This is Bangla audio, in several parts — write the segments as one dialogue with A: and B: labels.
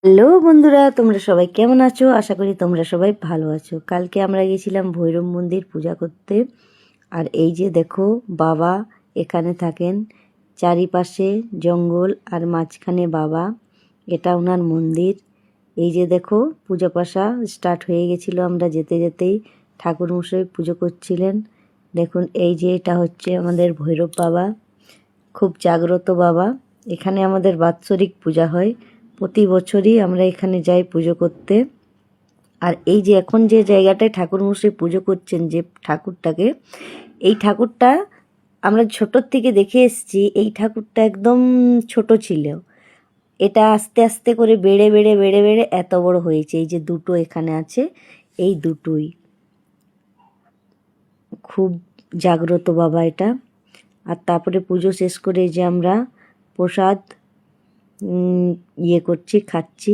A: হ্যালো বন্ধুরা, তোমরা সবাই কেমন আছো? আশা করি তোমরা সবাই ভালো আছো। কালকে আমরা গেছিলাম ভৈরব মন্দির পূজা করতে। আর এই যে দেখো, বাবা এখানে থাকেন, চারিপাশে জঙ্গল আর মাঝখানে বাবা। এটা ওনার মন্দির। এই যে দেখো, পূজা পাশা স্টার্ট হয়ে গেছিলো। আমরা যেতে যেতেই ঠাকুরমশাই পুজো করছিলেন। দেখুন, এই যে এটা হচ্ছে আমাদের ভৈরব বাবা, খুব জাগ্রত বাবা। এখানে আমাদের বাৎসরিক পূজা হয়, প্রতি বছরই আমরা এখানে যাই পুজো করতে। আর এই যে এখন যে জায়গাটায় ঠাকুরমশাই পুজো করছেন, যে ঠাকুরটাকে, এই ঠাকুরটা আমরা ছোটোর থেকে দেখে এসেছি। এই ঠাকুরটা একদম ছোট ছিল, এটা আস্তে আস্তে করে বেড়ে বেড়ে বেড়ে বেড়ে এত বড় হয়েছে। এই যে দুটো এখানে আছে, এই দুটোই খুব জাগ্রত বাবা এটা। আর তারপরে পুজো শেষ করে যে আমরা প্রসাদ করছি, খাচ্ছি।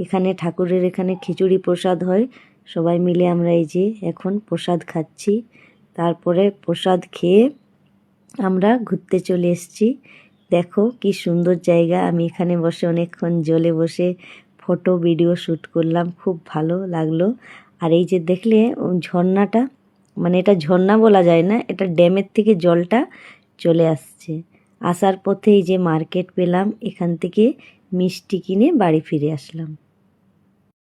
A: এখানে ঠাকুরের এখানে খিচুড়ি প্রসাদ হয়, সবাই মিলে আমরা এই যে এখন প্রসাদ খাচ্ছি। তারপরে প্রসাদ খেয়ে আমরা ঘুরতে চলে এসেছি। দেখো কি সুন্দর জায়গা। আমি এখানে বসে অনেকক্ষণ জলে বসে ফটো ভিডিও শ্যুট করলাম, খুব ভালো লাগলো। আর এই যে দেখলে ঝর্ণাটা, মানে এটা ঝর্ণা বলা যায় না, এটা ড্যামের থেকে জলটা চলে আসছে। আসার পথে এই যে মার্কেট পেলাম, এখান থেকে মিষ্টি কিনে বাড়ি ফিরে আসলাম।